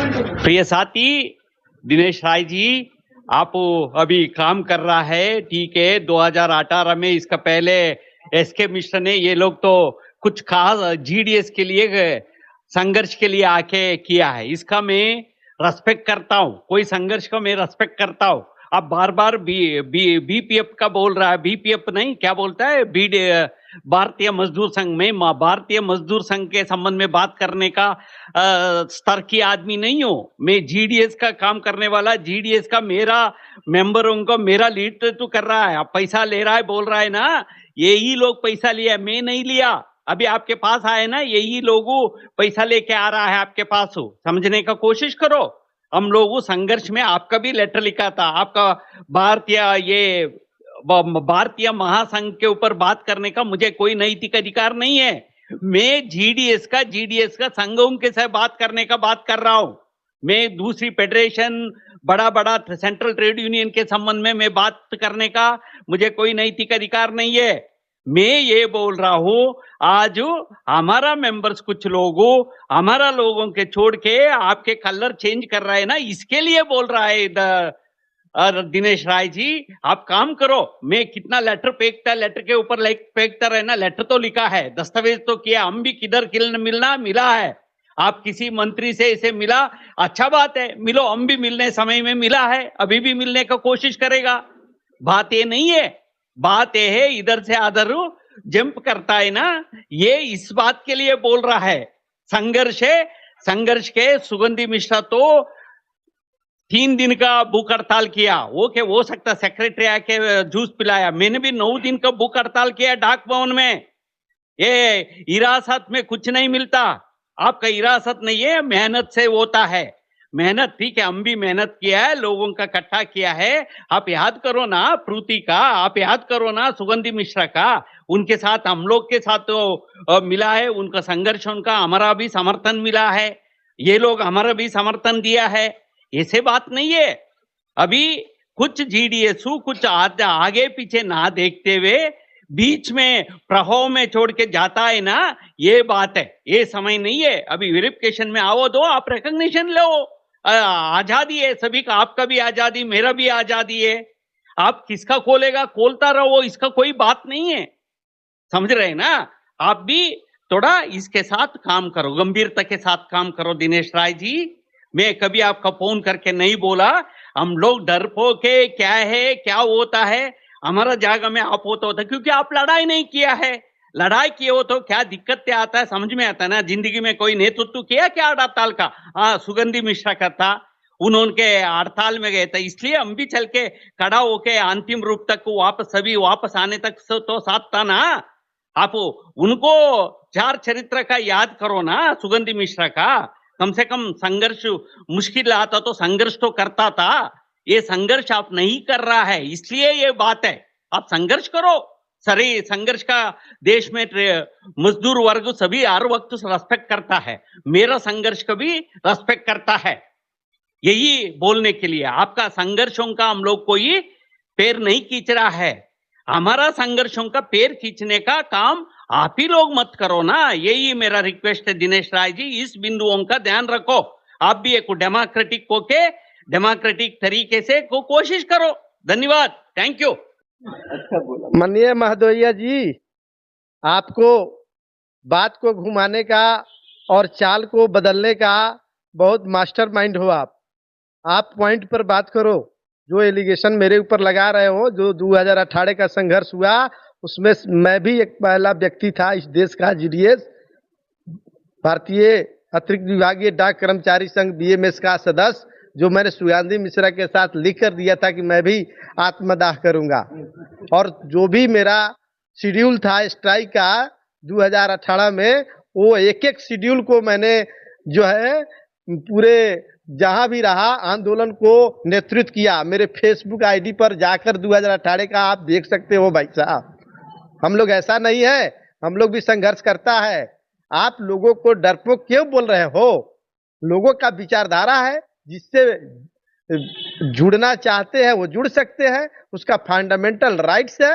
प्रिय साथी दिनेश राय जी, आप अभी काम कर रहा है, ठीक है। 2018 में, इसका पहले एसके मिश्र ने, ये लोग तो कुछ खास जीडीएस के लिए संघर्ष के लिए आके किया है। इसका मैं रेस्पेक्ट करता हूँ, कोई संघर्ष का मैं रेस्पेक्ट करता हूँ। अब बार बार बीपीएफ का बोल रहा है, बीपीएफ नहीं, क्या बोलता है, भारतीय मजदूर संघ में। भारतीय मजदूर संघ के संबंध में बात करने का स्तर की आदमी नहीं हूं मैं। जीडीएस का काम करने वाला, जीडीएस का मेरा मेंबर, उनको मेरा लीड तो कर रहा है। अब पैसा ले रहा है, बोल रहा है ना, यही लोग पैसा लिया, मैं नहीं लिया। अभी आपके पास आए ना, यही लोगों पैसा लेके आ रहा है आपके पास हो, समझने का कोशिश करो। हम लोग संघर्ष में आपका भी लेटर लिखा था, आपका भारतीय महासंघ के ऊपर बात करने का मुझे कोई नैतिक अधिकार नहीं है। मैं जीडीएस का संघों के साथ बात करने का बात कर रहा हूं। मैं दूसरी फेडरेशन, बड़ा बड़ा सेंट्रल ट्रेड यूनियन के संबंध में मैं बात करने का मुझे कोई नैतिक अधिकार नहीं है। मैं ये बोल रहा हूं, आज हमारा मेंबर्स कुछ लोगों, हमारा लोगों के छोड़ के आपके कलर चेंज कर रहा है ना, इसके लिए बोल रहा है दिनेश राय जी। आप काम करो, मैं कितना लेटर फेंकता, लेटर के ऊपर फेंकता रहना। लेटर तो लिखा है, दस्तावेज तो किया, हम भी किधर मिला है। आप किसी मंत्री से इसे मिला, अच्छा बात है, मिलो, हम भी मिलने समय में मिला है, अभी भी मिलने का कोशिश करेगा। बात ये नहीं है, बात ये है इधर से अदर जंप करता है ना, ये इस बात के लिए बोल रहा है। संघर्ष है, संघर्ष के सुगंधी मिश्रा तो 3 दिन का भूख हड़ताल किया, वो क्या हो सकता, सेक्रेटरी आके जूस पिलाया। मैंने भी 9 दिन का भूख हड़ताल किया डाक भवन में। ये हिरासत में कुछ नहीं मिलता, आपका हिरासत नहीं है, मेहनत से होता है। मेहनत ठीक है, हम भी मेहनत किया है, लोगों का इकट्ठा किया है। आप याद करो ना प्रूति का, आप याद करो ना सुगंधी मिश्रा का, उनके साथ, हम लोग के साथ तो मिला है, उनका संघर्ष, उनका हमारा भी समर्थन मिला है, ये लोग हमारा भी समर्थन दिया है। ऐसे बात नहीं है। अभी कुछ जीडीएसू कुछ आगे पीछे ना देखते हुए बीच में प्रभाव में छोड़ के जाता है ना, ये बात है। ये समय नहीं है, अभी वेरिफिकेशन में आओ, दो आप रिकॉग्निशन लो। आजादी है सभी का, आपका भी आजादी, मेरा भी आजादी है। आप किसका खोलेगा, खोलता रहो, इसका कोई बात नहीं है, समझ रहे हैं ना। आप भी थोड़ा इसके साथ काम करो, गंभीरता के साथ काम करो दिनेश राय जी। मैं कभी आपका फोन करके नहीं बोला, हम लोग डरपोक है, क्या है, क्या होता है, हमारा जागा में आप होता, क्योंकि आप लड़ाई नहीं किया है। लड़ाई किए हो तो क्या दिक्कत क्या आता है, समझ में आता है ना। जिंदगी में कोई नेतृत्व किया क्या हड़ताल का? हाँ, सुगंधी मिश्रा का था, उन्होंने हड़ताल में गए थे, इसलिए हम भी चल के खड़ा होके अंतिम रूप तक वापस, सभी वापस आने तक तो साथ था ना। आप उनको चार चरित्र का याद करो ना, सुगंधी मिश्रा का। कम से कम संघर्ष मुश्किल आता तो संघर्ष तो करता था, ये संघर्ष आप नहीं कर रहा है, इसलिए ये बात है। आप संघर्ष करो, सही संघर्ष का देश में मजदूर वर्ग सभी हर वक्त रेस्पेक्ट करता है, मेरा संघर्ष का भी रेस्पेक्ट करता है। यही बोलने के लिए, आपका संघर्षों का हम लोग कोई पैर नहीं खींच रहा है, हमारा संघर्षों का पैर खींचने का काम आप ही लोग मत करो ना। यही मेरा रिक्वेस्ट है दिनेश राय जी, इस बिंदुओं का ध्यान रखो। आप भी एक डेमोक्रेटिक होके डेमोक्रेटिक तरीके से कोशिश करो। धन्यवाद, थैंक यू। माननीय महोदया जी, आपको बात को घुमाने का और चाल को बदलने का बहुत मास्टरमाइंड हो आप पॉइंट पर बात करो। जो एलिगेशन मेरे ऊपर लगा रहे हो, जो 2018 का संघर्ष हुआ, उसमें मैं भी एक पहला व्यक्ति था इस देश का, जीडीएस भारतीय अतिरिक्त विभागीय डाक कर्मचारी संघ बीएमएस का सदस्य, जो मैंने सुगंधी मिश्रा के साथ लिख कर दिया था कि मैं भी आत्मदाह करूंगा। और जो भी मेरा शेड्यूल था स्ट्राइक का 2018 में, वो एक एक शेड्यूल को मैंने जो है पूरे जहां भी रहा आंदोलन को नेतृत्व किया। मेरे फेसबुक आईडी पर जाकर 2018 का आप देख सकते हो भाई साहब। हम लोग ऐसा नहीं है, हम लोग भी संघर्ष करता है। आप लोगों को डरपोक क्यों बोल रहे हो? लोगों का विचारधारा है, जिससे जुड़ना चाहते हैं वो जुड़ सकते हैं, उसका फंडामेंटल राइट्स है।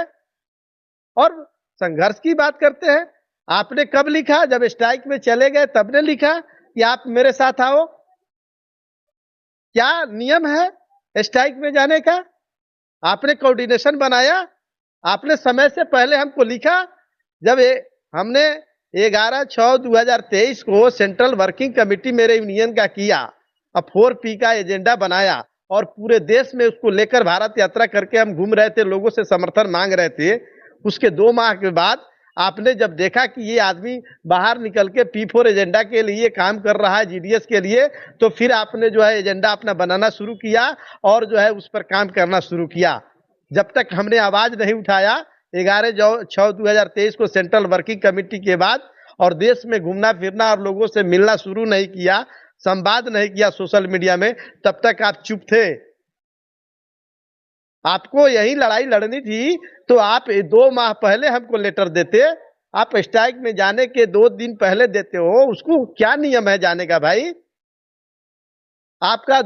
और संघर्ष की बात करते हैं, आपने कब लिखा? जब स्ट्राइक में चले गए तब ने लिखा कि आप मेरे साथ आओ। क्या नियम है स्ट्राइक में जाने का? आपने कोऑर्डिनेशन बनाया, आपने समय से पहले हमको लिखा। जब हमने 11/6/2023 को सेंट्रल वर्किंग कमेटी मेरे यूनियन का किया और 4P का एजेंडा बनाया और पूरे देश में उसको लेकर भारत यात्रा करके हम घूम रहे थे, लोगों से समर्थन मांग रहे थे। उसके 2 माह के बाद आपने जब देखा कि ये आदमी बाहर निकल के P4 एजेंडा के लिए काम कर रहा है, जीडीएस के लिए, तो फिर आपने जो है एजेंडा अपना बनाना शुरू किया और जो है उस पर काम करना शुरू किया। जब तक हमने आवाज नहीं उठाया 11/6/2023 को सेंट्रल वर्किंग कमेटी के बाद और देश में घूमना फिरना और लोगों से मिलना शुरू नहीं किया, संवाद नहीं किया सोशल मीडिया में, तब तक आप चुप थे। आपको यही लड़ाई लड़नी थी तो आप 2 माह पहले हमको लेटर देते। आप स्ट्राइक में जाने के 2 दिन पहले देते हो, उसको क्या नियम है जाने का भाई? आपका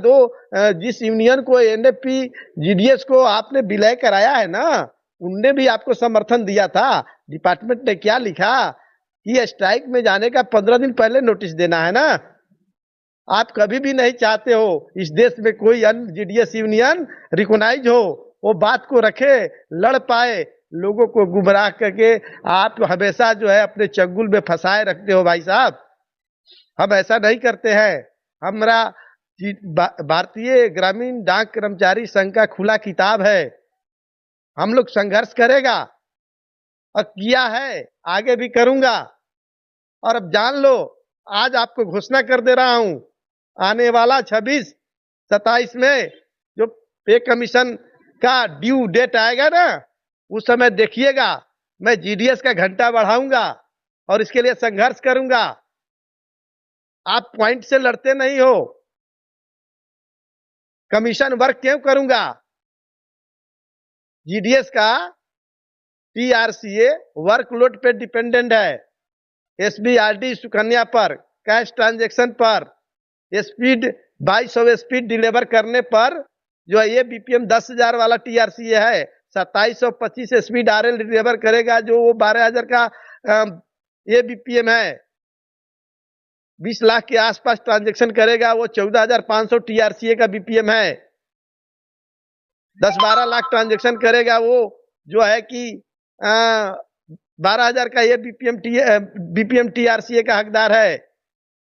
जिस यूनियन को एनएफपी जीडीएस को आपने विलय कराया है ना, उनने भी आपको समर्थन दिया था। डिपार्टमेंट ने क्या लिखा कि स्ट्राइक में जाने का 15 दिन पहले नोटिस देना है ना। आप कभी भी नहीं चाहते हो इस देश में कोई अन्य जीडीएस यूनियन रिकॉग्नाइज हो, वो बात को रखे, लड़ पाए, लोगों को गुमराह करके आप हमेशा जो है अपने चंगुल में फंसाए रखते हो भाई साहब। हम ऐसा नहीं करते हैं। हमारा भारतीय ग्रामीण डाक कर्मचारी संघ का खुला किताब है, हम लोग संघर्ष करेगा और किया है, आगे भी करूंगा। और अब जान लो, आज आपको घोषणा कर दे रहा हूं, आने वाला 26-27 में जो पे कमीशन का ड्यू डेट आएगा ना, उस समय देखिएगा मैं जीडीएस का घंटा बढ़ाऊंगा और इसके लिए संघर्ष करूंगा। आप पॉइंट से लड़ते नहीं हो। कमीशन वर्क क्यों करूंगा? जीडीएस का टीआरसीए वर्कलोड पे डिपेंडेंट है, एसबीआरडी सुकन्या पर, कैश ट्रांजैक्शन पर, स्पीड 2200 स्पीड डिलीवर करने पर जो है ये बीपीएम 10,000 वाला टीआरसीए है, 2725 स्पीड आरएल डिलीवर करेगा जो वो 12,000 का ये बीपीएम है। 20 लाख के आसपास ट्रांजैक्शन करेगा वो 14,500 टीआरसीए का बीपीएम है। 10-12 लाख ट्रांजैक्शन करेगा वो जो है कि 12,000 का ये बीपीएम टीआरसीए का हकदार है।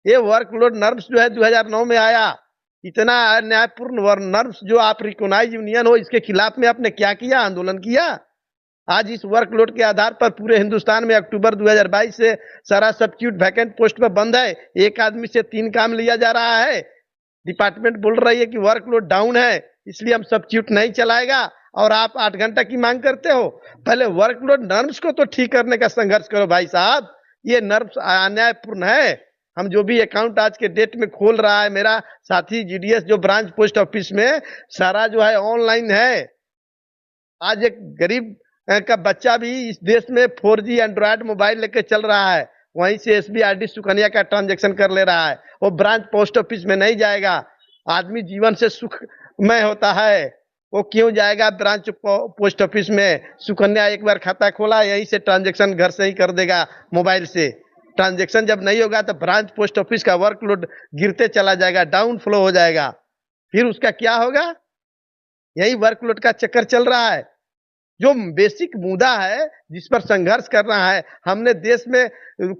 ये वर्कलोड नर्म्स जो है 2009 में आया। इतना अन्यायपूर्ण नर्म्स जो आप रिकॉग्नाइज यूनियन हो, इसके खिलाफ में आपने क्या किया? आंदोलन किया। आज इस वर्कलोड के आधार पर पूरे हिंदुस्तान में अक्टूबर 2022 से सारा सब्स्टिट्यूट वैकेंट पोस्ट पर बंद है। एक आदमी से 3 काम लिया जा रहा है। डिपार्टमेंट बोल रही है कि वर्कलोड डाउन है, इसलिए हम सब्स्टिट्यूट नहीं चलाएगा और आप 8 घंटा की मांग करते हो। पहले वर्कलोड नर्म्स को तो ठीक करने का संघर्ष करो भाई साहब। ये नर्म्स अन्यायपूर्ण है। हम जो भी अकाउंट आज के डेट में खोल रहा है, मेरा साथी जीडीएस जो ब्रांच पोस्ट ऑफिस में सारा जो है ऑनलाइन है। आज एक गरीब का बच्चा भी इस देश में 4G एंड्रॉयड मोबाइल लेकर चल रहा है, वहीं से एसबीआरडी सुकन्या का ट्रांजैक्शन कर ले रहा है। वो ब्रांच पोस्ट ऑफिस में नहीं जाएगा। आदमी जीवन से सुखमय होता है, वो क्यों जाएगा ब्रांच पोस्ट ऑफिस में? सुकन्या एक बार खाता खोला, यहीं से ट्रांजैक्शन घर से ही कर देगा मोबाइल से। ट्रांजैक्शन जब नहीं होगा तो ब्रांच पोस्ट ऑफिस का वर्कलोड गिरते चला जाएगा, डाउन फ्लो हो जाएगा। फिर उसका क्या होगा? यही वर्कलोड का चक्कर चल रहा है। जो बेसिक मुद्दा है जिस पर संघर्ष करना है, हमने देश में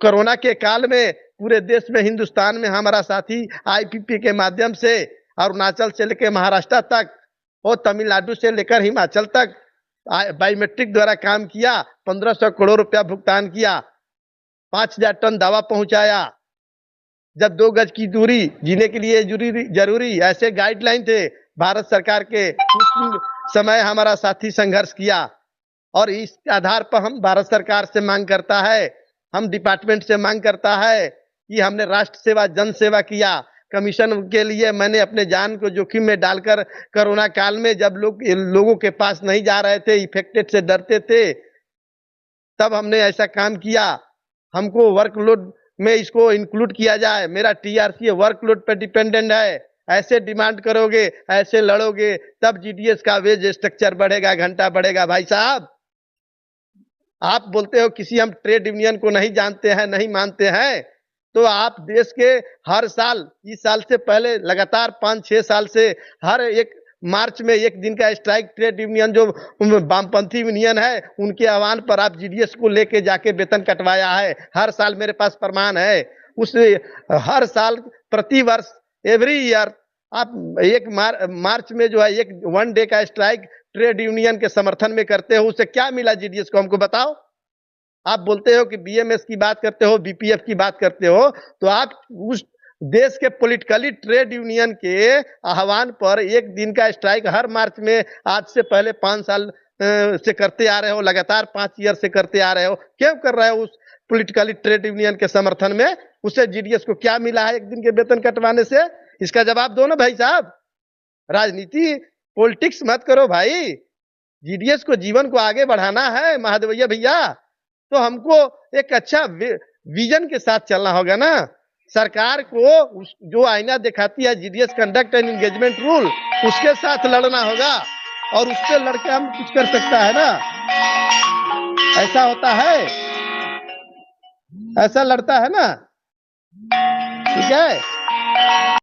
कोरोना के काल में पूरे देश में हिंदुस्तान में हमारा साथी आईपीपी के माध्यम से अरुणाचल से लेकर महाराष्ट्र तक और तमिलनाडु से लेकर हिमाचल तक बायोमेट्रिक द्वारा काम किया। 1500 करोड़ रुपया भुगतान किया, 5,000 टन दवा पहुंचाया। जब 2 गज की दूरी जीने के लिए जरूरी ऐसे गाइडलाइन थे भारत सरकार के, उस समय हमारा साथी संघर्ष किया और इस आधार पर हम भारत सरकार से मांग करता है, हम डिपार्टमेंट से मांग करता है कि हमने राष्ट्र सेवा जन सेवा किया। कमीशन के लिए मैंने अपने जान को जोखिम में डालकर कोरोना काल में जब लोगों के पास नहीं जा रहे थे, इफेक्टेड से डरते थे, तब हमने ऐसा काम किया। हमको वर्कलोड में इसको इंक्लूड किया जाए। मेरा टीआरसी वर्कलोड पर डिपेंडेंट है। ऐसे डिमांड करोगे, ऐसे लड़ोगे, तब जीडीएस का वेज स्ट्रक्चर बढ़ेगा, घंटा बढ़ेगा। भाई साहब, आप बोलते हो किसी हम ट्रेड यूनियन को नहीं जानते हैं, नहीं मानते हैं, तो आप देश के हर साल, इस साल से पहले लगातार 5-6 साल से हर एक मार्च में एक दिन का स्ट्राइक ट्रेड यूनियन जो वामपंथी यूनियन है उनके आह्वान पर आप जीडीएस को लेके जाके वेतन कटवाया है। हर साल मेरे पास प्रमाण है। उस हर साल प्रति वर्ष एवरी ईयर आप एक मार्च में जो है एक 1 डे का स्ट्राइक ट्रेड यूनियन के समर्थन में करते हो, उससे क्या मिला जीडीएस को, हमको बताओ। आप बोलते हो कि बीएमएस की बात करते हो, बीपीएफ की बात करते हो, तो आप उस देश के पॉलिटिकली ट्रेड यूनियन के आह्वान पर एक दिन का स्ट्राइक हर मार्च में आज से पहले 5 साल से करते आ रहे हो, लगातार 5 ईयर से करते आ रहे हो। क्यों कर रहे हो उस पॉलिटिकली ट्रेड यूनियन के समर्थन में? उससे जीडीएस को क्या मिला है एक दिन के वेतन कटवाने से? इसका जवाब दो ना भाई साहब। राजनीति पॉलिटिक्स मत करो भाई। जीडीएस को जीवन को आगे बढ़ाना है महादेवैया भैया, तो हमको एक अच्छा विजन के साथ चलना होगा ना। सरकार को जो आईना दिखाती है GDS conduct and engagement rule, उसके साथ लड़ना होगा और उससे लड़के हम कुछ कर सकता है ना। ऐसा होता है, ऐसा लड़ता है ना, ठीक है।